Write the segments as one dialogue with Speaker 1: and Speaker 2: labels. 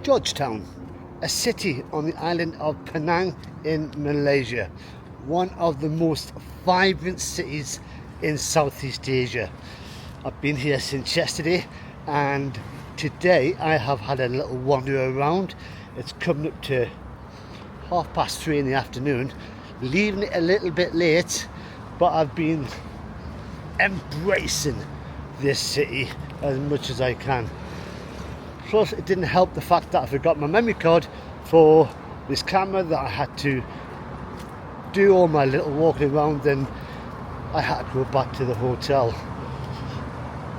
Speaker 1: Georgetown, a city on the island of Penang in Malaysia, one of the most vibrant cities in Southeast Asia. I've been here since yesterday, and today I have had a little wander around. It's coming up to 3:30 in the afternoon, leaving it a little bit late, but I've been embracing this city as much as I can. Plus, it didn't help the fact that I forgot my memory card for this camera, that I had to do all my little walking around, then I had to go back to the hotel.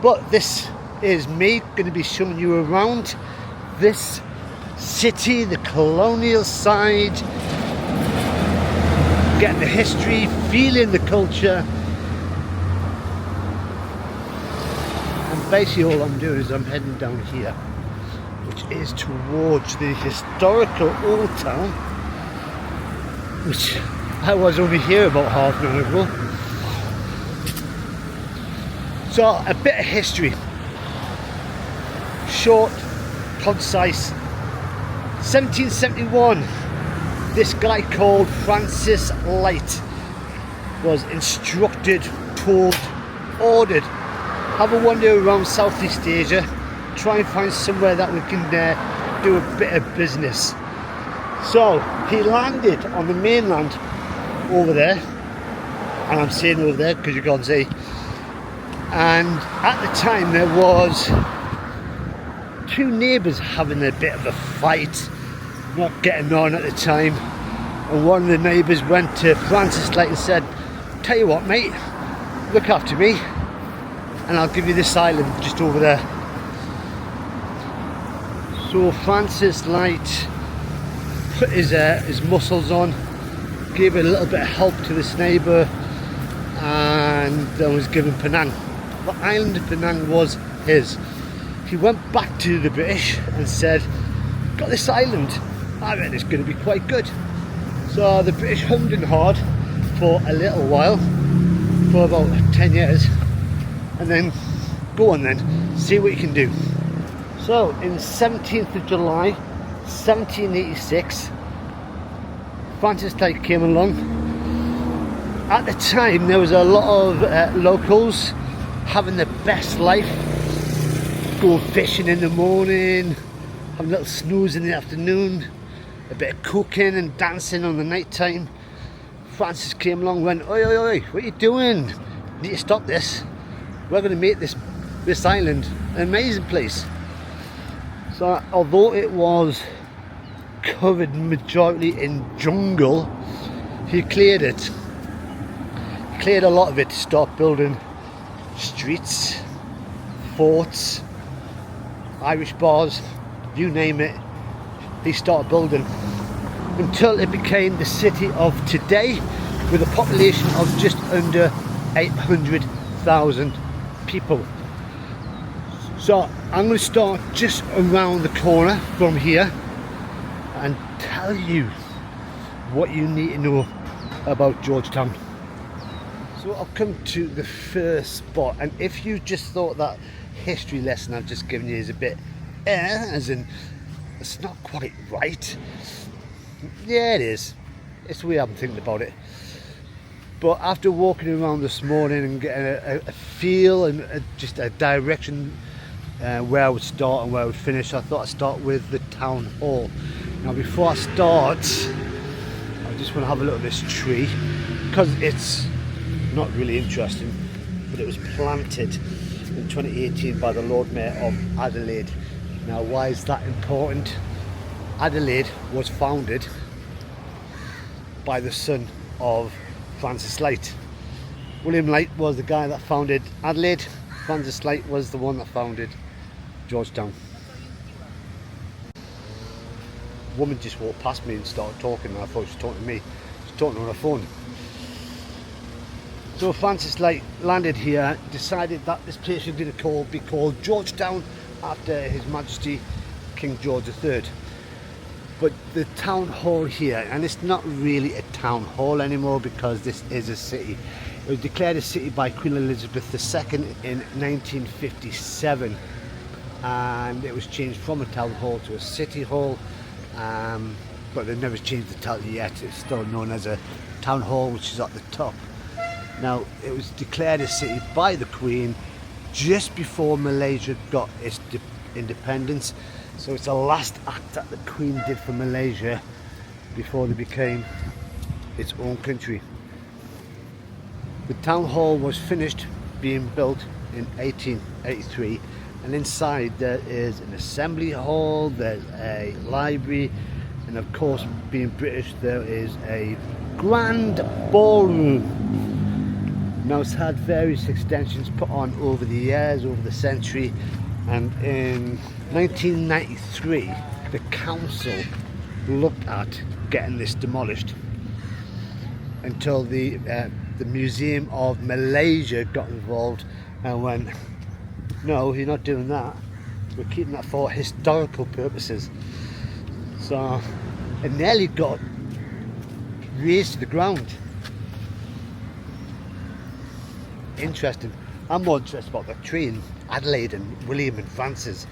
Speaker 1: But this is me going to be showing you around this city, the colonial side, getting the history, feeling the culture. And basically all I'm doing is I'm heading down here, which is towards the historical old town, which I was only here about half an hour ago. So a bit of history, short, concise. 1771, this guy called Francis Light was instructed, told, ordered, have a wander around Southeast Asia, try and find somewhere that we can do a bit of business. So he landed on the mainland over there, and I'm saying over there because you can't see, and at the time there was two neighbours having a bit of a fight, not getting on at the time, and one of the neighbours went to Francis Light and said, "Tell you what, mate, look after me and I'll give you this island just over there." So Francis Light put his muscles on, gave a little bit of help to this neighbour, and then was given Penang. The island of Penang was his. He went back to the British and said, "Got this island, I reckon it's going to be quite good." So the British hummed and hawed for a little while, for about 10 years, and then go on then, see what you can do. So in the 17th of July 1786, Francis Light came along. At the time there was a lot of locals having the best life, going fishing in the morning, having a little snooze in the afternoon, a bit of cooking and dancing on the night time. Francis came along and went, "Oi, oi, oi, what are you doing? You need to stop this. We're going to make this island an amazing place." So although it was covered majority in jungle, he cleared it. He cleared a lot of it to start building streets, forts, Irish bars, you name it, he started building, until it became the city of today, with a population of just under 800,000 people. So I'm going to start just around the corner from here and tell you what you need to know about Georgetown. So I'll come to the first spot, and if you just thought that history lesson I've just given you is a bit as in it's not quite right, yeah, it is. It's the way I'm thinking about it. But after walking around this morning and getting a feel and just a direction where I would start and where I would finish, I thought I'd start with the town hall. Now before I start, I just want to have a look at this tree, because it's not really interesting, but it was planted in 2018 by the Lord Mayor of Adelaide. Now why is that important? Adelaide was founded by the son of Francis Light. William Light was the guy that founded Adelaide. Francis Light was the one that founded Georgetown. A woman just walked past me and started talking, and I thought she was talking to me. She was talking on her phone. So Francis Light landed here, decided that this place was going to be called Georgetown after His Majesty King George III. But the town hall here, and it's not really a town hall anymore because this is a city. It was declared a city by Queen Elizabeth II in 1957. and it was changed from a town hall to a city hall, but they've never changed the title yet. It's still known as a town hall, which is at the top. Now, it was declared a city by the Queen just before Malaysia got its independence, so it's the last act that the Queen did for Malaysia before they became its own country. The town hall was finished being built in 1883, and inside there is an assembly hall, there's a library, and of course, being British, there is a grand ballroom. Now, it's had various extensions put on over the years, over the century, and in 1993 the council looked at getting this demolished until the Museum of Malaysia got involved and went, no, you're not doing that, we're keeping that for historical purposes. So it nearly got razed to the ground. Interesting. I'm more interested about the tree in Adelaide and William and Francis,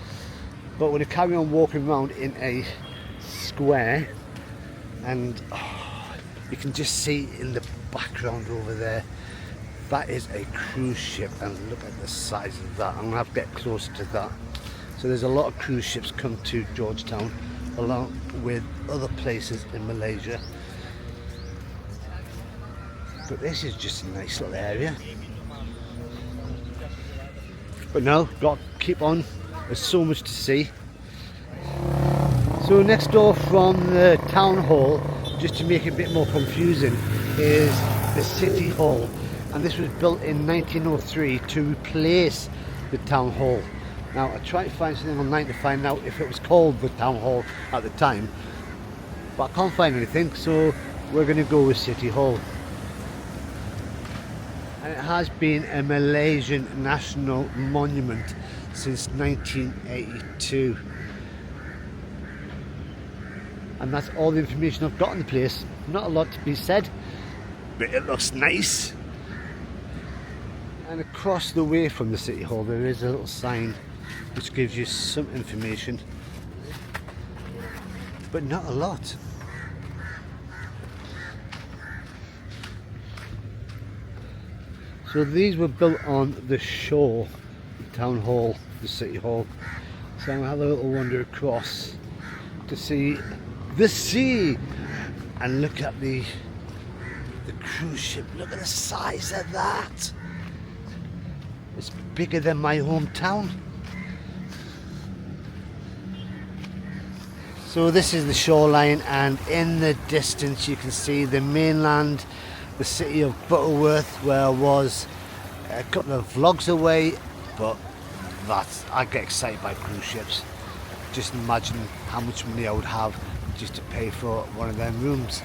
Speaker 1: but when you carry on walking around in a square, and you can just see in the background over there, that is a cruise ship, and look at the size of that. I'm going to have to get closer to that. So there's a lot of cruise ships come to Georgetown along with other places in Malaysia, but this is just a nice little area. But no, got to keep on, there's so much to see. So next door from the town hall, just to make it a bit more confusing, is the city hall, and this was built in 1903 to replace the town hall. Now, I tried to find something online to find out if it was called the town hall at the time, but I can't find anything, so we're going to go with city hall. And it has been a Malaysian national monument since 1982. And that's all the information I've got on the place. Not a lot to be said, but it looks nice. And across the way from the city hall there is a little sign which gives you some information, but not a lot. So these were built on the shore, the town hall, the city hall. So I'm going to have a little wander across to see the sea, and look at the cruise ship. Look at the size of that. It's bigger than my hometown. So this is the shoreline, and in the distance you can see the mainland, the city of Butterworth, where I was a couple of vlogs away. But I get excited by cruise ships. Just imagine how much money I would have just to pay for one of them rooms.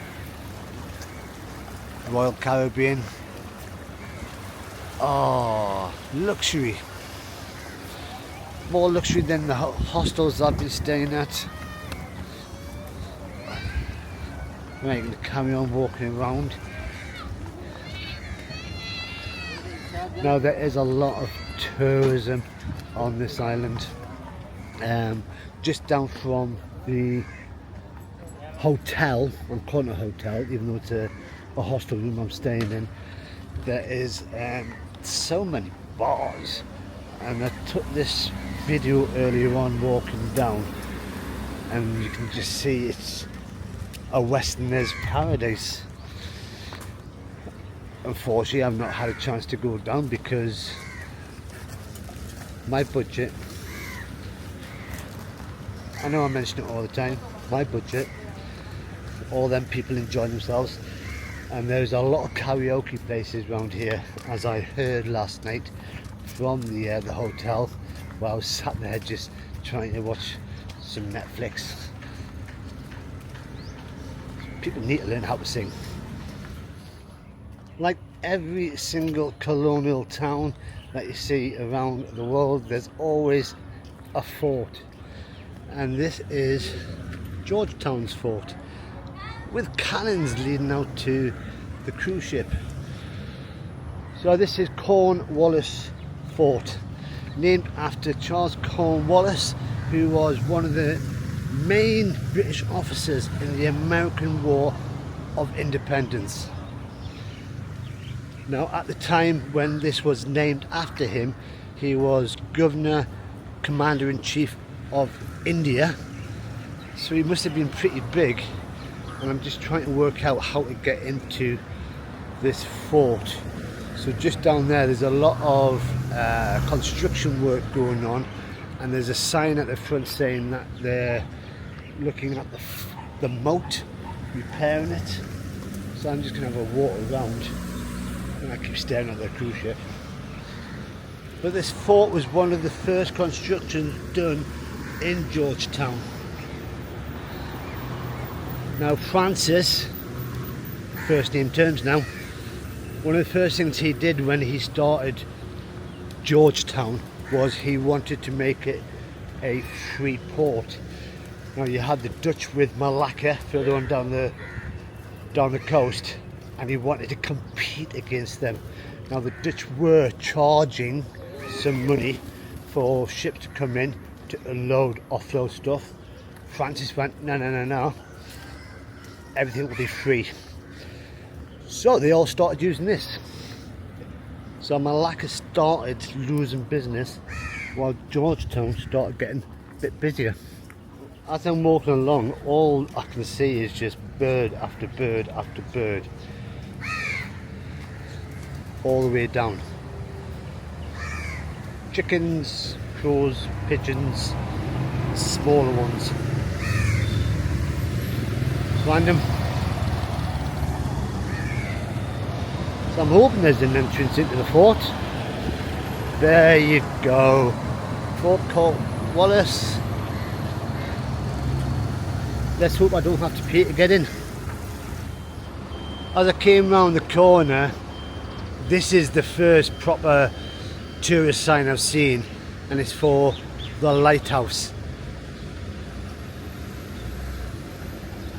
Speaker 1: Royal Caribbean. Oh, luxury. More luxury than the hostels I've been staying at. Right, I'm going to carry on walking around. Now, there is a lot of tourism on this island. Just down from the hotel, I'm calling it a hotel even though it's a hostel room I'm staying in, there is so many bars, and I took this video earlier on walking down, and you can just see it's a westerner's paradise. Unfortunately, I've not had a chance to go down because my budget, I know I mention it all the time, my budget, all them people enjoy themselves, and there's a lot of karaoke places around here, as I heard last night from the hotel while I was sat there just trying to watch some Netflix. People need to learn how to sing. Like every single colonial town that you see around the world, there's always a fort, and this is Georgetown's fort, with cannons leading out to the cruise ship. So this is Cornwallis Fort, named after Charles Cornwallis, who was one of the main British officers in the American War of Independence. Now, at the time when this was named after him, he was Governor, Commander-in-Chief of India, so he must have been pretty big. And I'm just trying to work out how to get into this fort. So just down there's a lot of construction work going on, and there's a sign at the front saying that they're looking at the moat, repairing it. So I'm just going to have a walk around, and I keep staring at the cruise ship. But this fort was one of the first constructions done in Georgetown. Now Francis, first name terms now, one of the first things he did when he started Georgetown was he wanted to make it a free port. Now you had the Dutch with Malacca further on down the coast, and he wanted to compete against them. Now the Dutch were charging some money for ships to come in to unload, offload stuff. Francis went, no, everything will be free. So they all started using this. So Malacca started losing business while Georgetown started getting a bit busier. As I'm walking along, all I can see is just bird after bird after bird, all the way down. Chickens, crows, pigeons, smaller ones. Random. So I'm hoping there's an entrance into the fort. There you go. Fort Cornwallis. Let's hope I don't have to pay to get in. As I came round the corner, this is the first proper tourist sign I've seen, and it's for the lighthouse.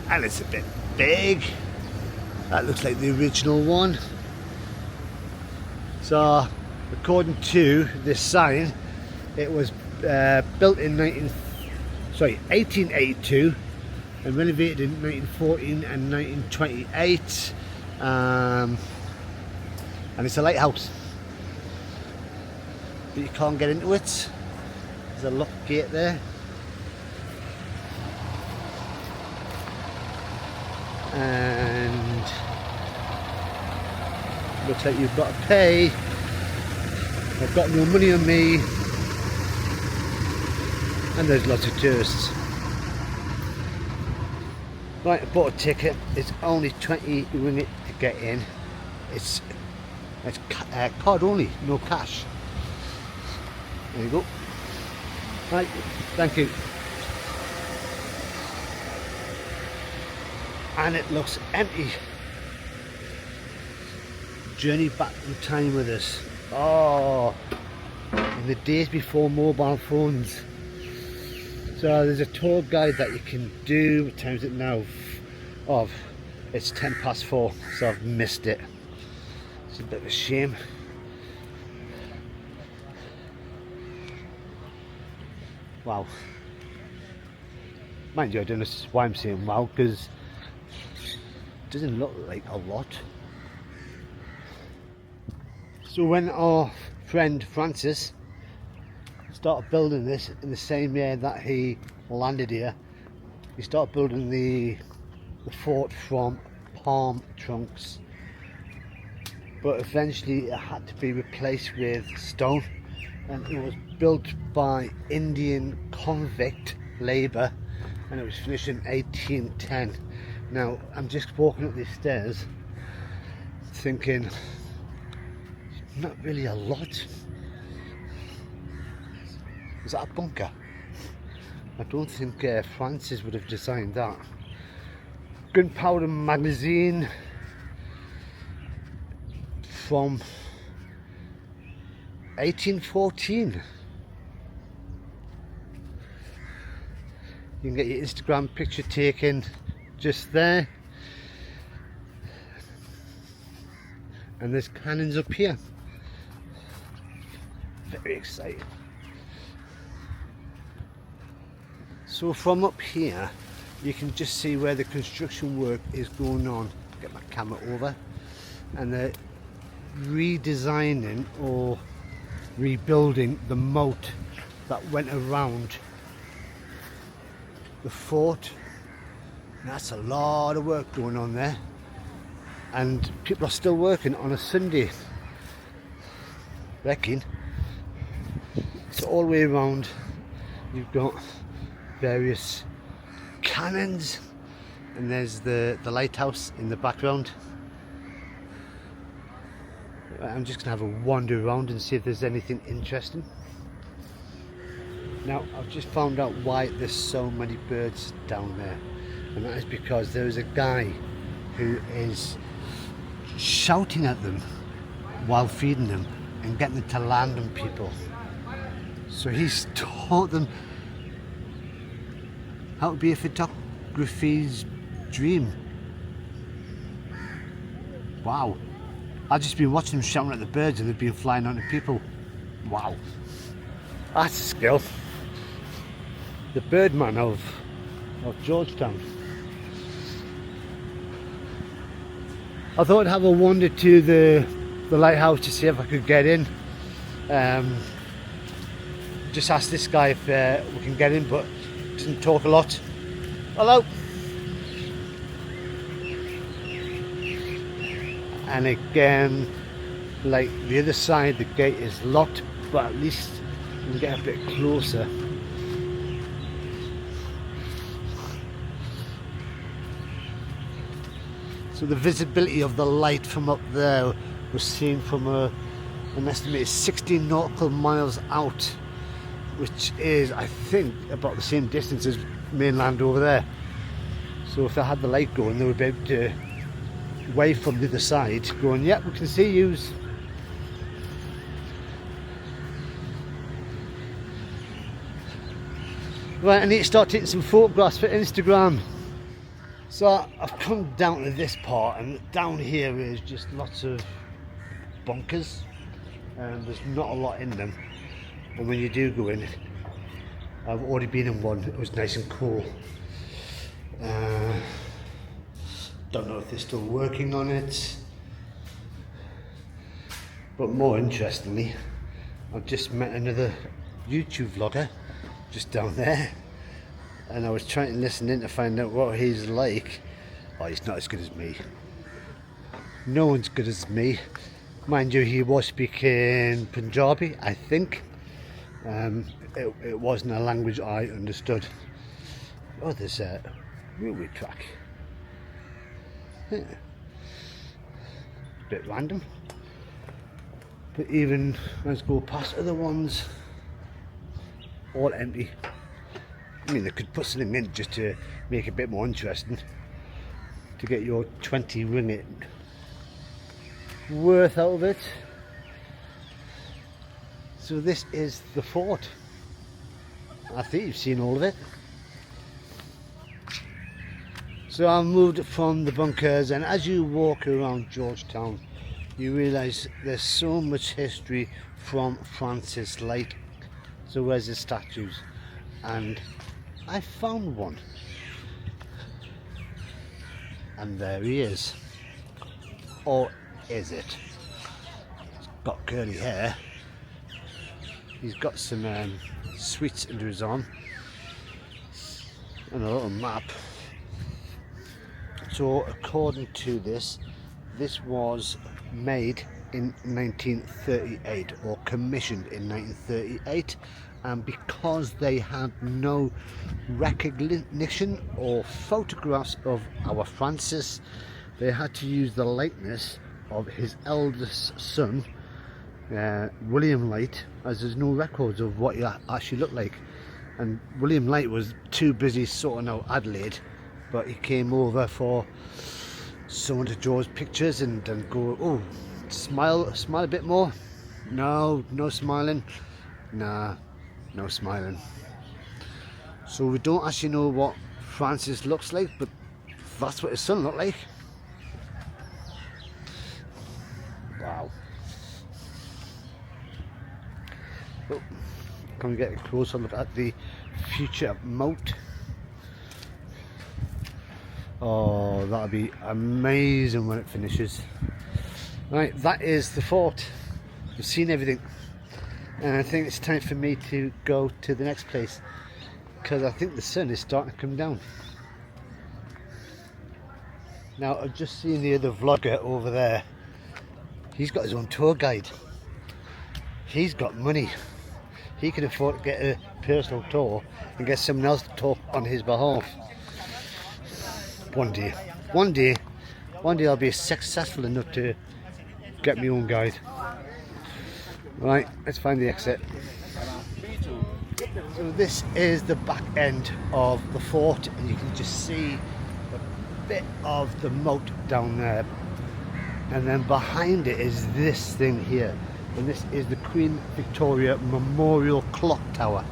Speaker 1: And it's a bit big. That looks like the original one. So according to this sign, it was built in 1882 and renovated in 1914 and 1928, and it's a lighthouse, but you can't get into it. There's a locked gate there, and looks like you've got to pay. I've got no money on me, and there's lots of tourists. Right, I bought a ticket. It's only 20 ringgit to get in. It's card only, no cash. There you go. Right, thank you. And it looks empty. Journey back in time with us. Oh, in the days before mobile phones. So there's a tour guide that you can do. What time is it now? It's 4:10, so I've missed it. It's a bit of a shame. Wow. Mind you, I don't know why I'm saying wow, because it doesn't look like a lot. So when our friend Francis started building this in the same year that he landed here, he started building the fort from palm trunks, but eventually it had to be replaced with stone, and it was built by Indian convict labour, and it was finished in 1810. Now I'm just walking up these stairs thinking, not really a lot. Is that a bunker? I don't think Francis would have designed that. Gunpowder magazine from 1814. You can get your Instagram picture taken just there. And there's cannons up here. Very exciting. So from up here you can just see where the construction work is going on. Get my camera over, and they're redesigning or rebuilding the moat that went around the fort. That's a lot of work going on there, and people are still working on a Sunday. Reckon. So all the way around you've got various cannons, and there's the lighthouse in the background. I'm just gonna have a wander around and see if there's anything interesting. Now I've just found out why there's so many birds down there, and that is because there is a guy who is shouting at them while feeding them and getting them to land on people. So he's taught them how to be a photography's dream. Wow. I've just been watching them shouting at the birds and they've been flying onto people. Wow. That's a skill. The Birdman of Georgetown. I thought I'd have a wander to the lighthouse to see if I could get in. Just asked this guy if we can get in, but doesn't talk a lot. Hello. And again, like the other side, the gate is locked, but at least we can get a bit closer. So the visibility of the light from up there was seen from an estimated 16 nautical miles out, which is, I think, about the same distance as mainland over there. So if they had the light going, they would be able to wave from the other side, going, yeah, we can see yous. Right, I need to start taking some photographs for Instagram. So I've come down to this part, and down here is just lots of bunkers, and there's not a lot in them. And when you do go in, I've already been in one, it was nice and cool. Don't know if they're still working on it, but more interestingly, I've just met another YouTube vlogger just down there, and I was trying to listen in to find out what he's like. Oh, he's not as good as me. No one's good as me. Mind you, he was speaking Punjabi, I think. It wasn't a language I understood. Oh, there's a railway track. Yeah. Bit random. But even let's go past other ones, all empty. I mean, they could put something in just to make it a bit more interesting, to get your 20 ringgit worth out of it. So this is the fort. I think you've seen all of it. So I moved from the bunkers, and as you walk around Georgetown, you realise there's so much history from Francis Light. So where's the statues? And I found one. And there he is. Or is it? He's got curly hair. He's got some sweets under his arm. And a little map. So according to this was made in 1938, or commissioned in 1938, and because they had no recognition or photographs of our Francis, they had to use the likeness of his eldest son, William Light, as there's no records of what he actually looked like. And William Light was too busy sorting out Adelaide, but he came over for someone to draw his pictures and go, oh, smile a bit more. No smiling. Nah, no smiling. So we don't actually know what Francis looks like, but that's what his son looked like. Wow. Oh, can we get a closer look at the future moat? Oh, that'll be amazing when it finishes. Right, that is the fort. I've seen everything, and I think it's time for me to go to the next place, because I think the sun is starting to come down. Now, I've just seen the other vlogger over there. He's got his own tour guide. He's got money. He can afford to get a personal tour and get someone else to talk on his behalf. One day I'll be successful enough to get my own guide. Right, let's find the exit. So this is the back end of the fort, and you can just see a bit of the moat down there. And then behind it is this thing here, and this is the Queen Victoria Memorial Clock Tower.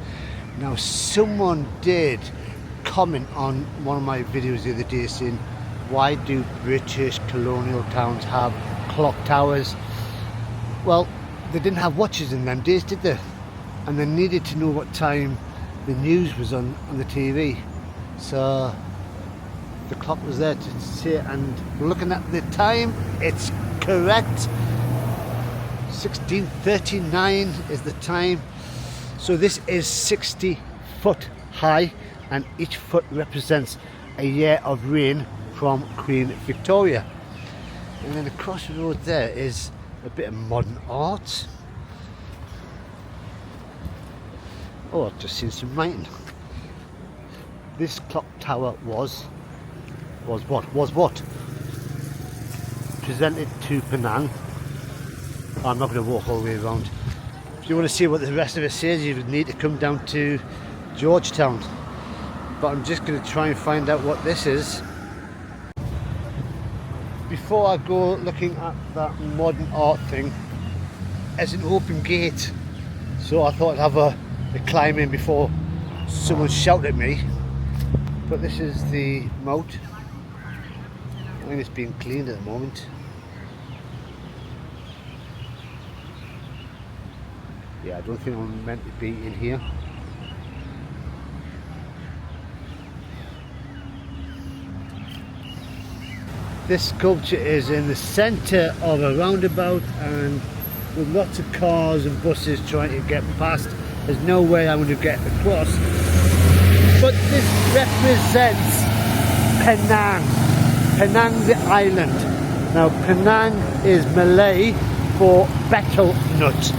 Speaker 1: Now, someone did comment on one of my videos the other day saying, why do British colonial towns have clock towers? Well, they didn't have watches in them days, did they? And they needed to know what time the news was on the TV. So the clock was there to say, and looking at the time, it's correct. 1639 is the time. So this is 60 foot high, and each foot represents a year of reign from Queen Victoria. And then across the road there is a bit of modern art. Oh, I've just seen some writing. This clock tower was what? Presented to Penang. I'm not going to walk all the way around. If you want to see what the rest of it says, you would need to come down to Georgetown. But I'm just going to try and find out what this is. Before I go looking at that modern art thing, there's an open gate. So I thought I'd have a climb in before someone shouted at me. But this is the moat. I think it's being cleaned at the moment. Yeah, I don't think I'm meant to be in here. This sculpture is in the centre of a roundabout, and with lots of cars and buses trying to get past. There's no way I'm going to get across. But this represents Penang. Penang, the island. Now, Penang is Malay for betel nut.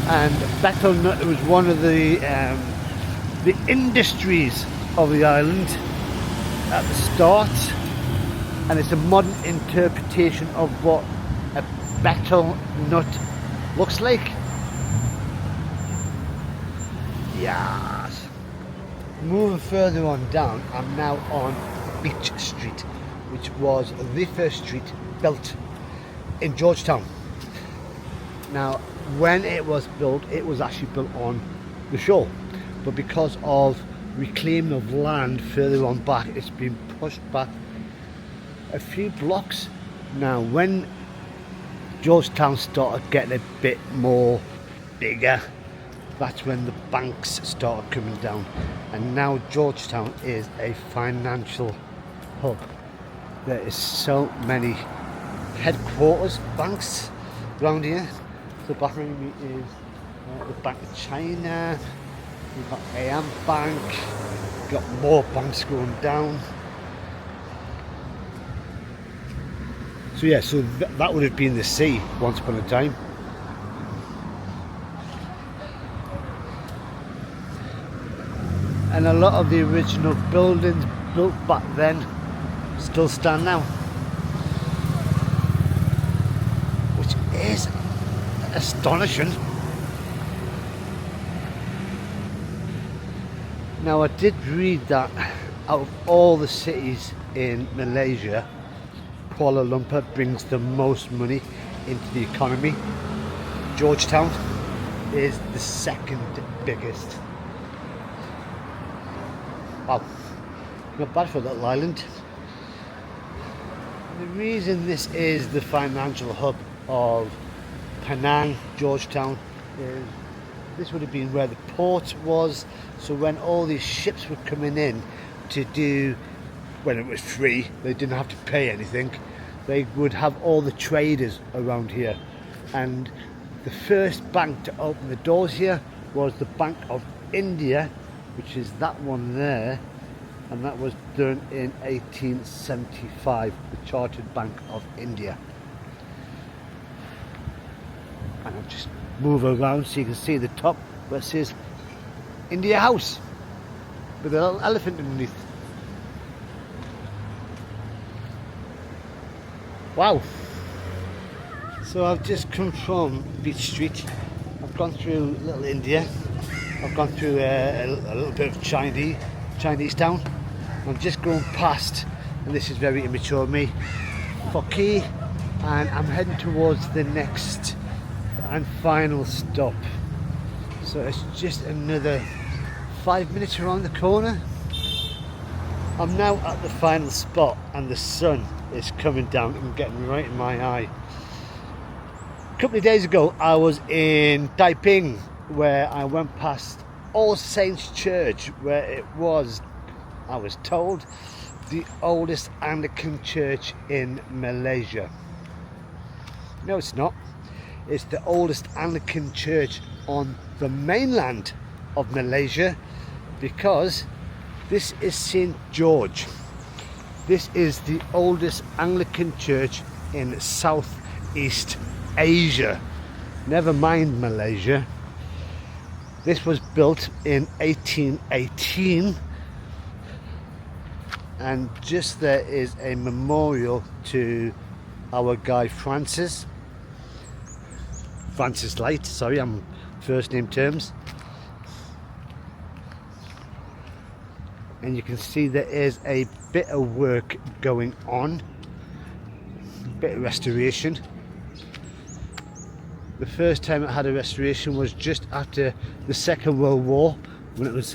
Speaker 1: And betel nut was one of the industries of the island at the start. And it's a modern interpretation of what a betel nut looks like. Yes. Moving further on down, I'm now on Beach Street, which was the first street built in Georgetown. Now, when it was built, it was actually built on the shore, but because of reclaiming of land further on back, it's been pushed back a few blocks. Now, when Georgetown started getting a bit more bigger, that's when the banks started coming down, and now Georgetown is a financial hub. There is so many headquarters banks around here. So behind me is the Bank of China. We've got AM Bank. We've got more banks going down. So yeah, so that would have been the sea once upon a time. And a lot of the original buildings built back then still stand now, which is astonishing. Now, I did read that out of all the cities in Malaysia, Kuala Lumpur brings the most money into the economy. Georgetown is the second biggest. Wow, not bad for a little island. The reason this is the financial hub of Penang, Georgetown, is this would have been where the port was. So when all these ships were coming in to do when it was free, they didn't have to pay anything. They would have all the traders around here, and the first bank to open the doors here was the Bank of India, which is that one there, and that was done in 1875, the Chartered Bank of India. And I'll just move around so you can see the top where it says India House with a little elephant underneath. Wow! So I've just come from Beach Street. I've gone through Little India. I've gone through a little bit of Chinese town. I'm just going past, and this is very immature of me, Quirky, and I'm heading towards the next and final stop. So it's just another 5 minutes around the corner. I'm now at the final spot, and the sun is coming down and getting right in my eye. A couple of days ago I was in Taiping, where I went past All Saints Church, where it was, I was told, the oldest Anglican church in Malaysia. No, it's not. It's the oldest Anglican church on the mainland of Malaysia, because this is St. George. This is the oldest Anglican church in Southeast Asia. Never mind Malaysia. This was built in 1818, and just there is a memorial to our guy Francis Light, sorry, I'm first name terms. And you can see there is a bit of work going on, a bit of restoration. The first time it had a restoration was just after the Second World War, when it was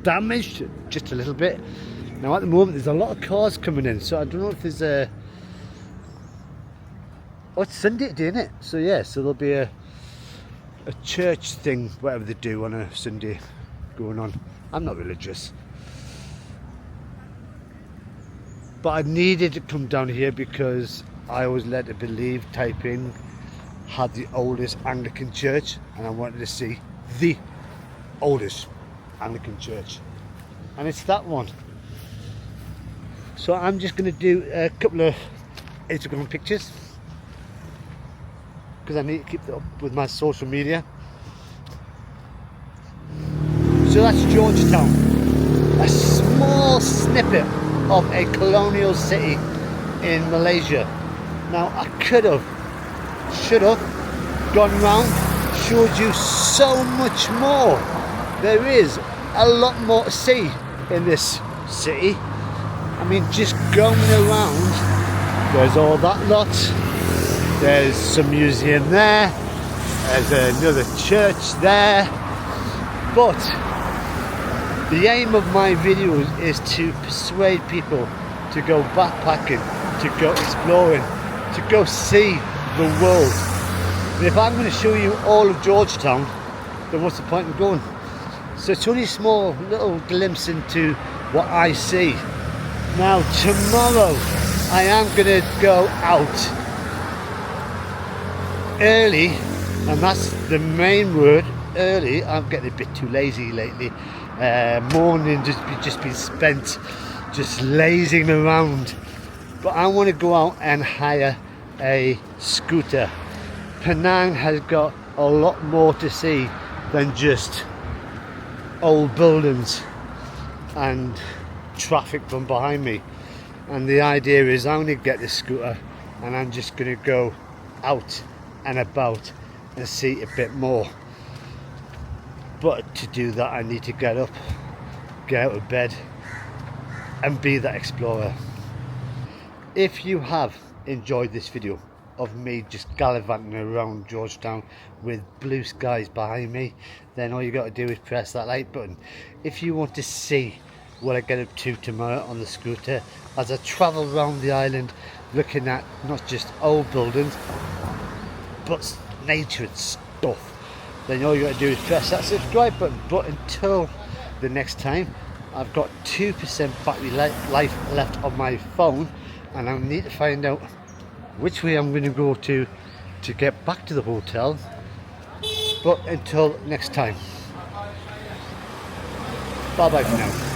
Speaker 1: damaged just a little bit. Now at the moment there's a lot of cars coming in, so I don't know if there's a... Oh, it's Sunday today, isn't it? So yeah, so there'll be a church thing, whatever they do on a Sunday going on. I'm not religious, but I needed to come down here because I was led to believe Taiping had the oldest Anglican church, and I wanted to see the oldest Anglican church, and it's that one. So I'm just going to do a couple of Instagram pictures, because I need to keep it up with my social media. So that's Georgetown, a small snippet of a colonial city in Malaysia. Now I should have gone round, showed you so much more. There is a lot more to see in this city. I mean, just going around, there's all that lot. There's some museum there, there's another church there, but the aim of my videos is to persuade people to go backpacking, to go exploring, to go see the world. And if I'm going to show you all of Georgetown, then what's the point in going? So it's only a small little glimpse into what I see. Now tomorrow I am going to go out early, and that's the main word, early. I'm getting a bit too lazy lately. Morning just been spent just lazing around, but I want to go out and hire a scooter. Penang has got a lot more to see than just old buildings and traffic from behind me, and the idea is I'm going to get this scooter and I'm just going to go out and about and see a bit more. But to do that I need to get up, get out of bed and be that explorer. If you have enjoyed this video of me just gallivanting around Georgetown with blue skies behind me, then all you got to do is press that like button. If you want to see what I get up to tomorrow on the scooter as I travel around the island looking at not just old buildings but nature and stuff, then all you got to do is press that subscribe button. But until the next time, I've got 2% battery life left on my phone, and I need to find out which way I'm going to go to get back to the hotel. But until next time, bye bye for now.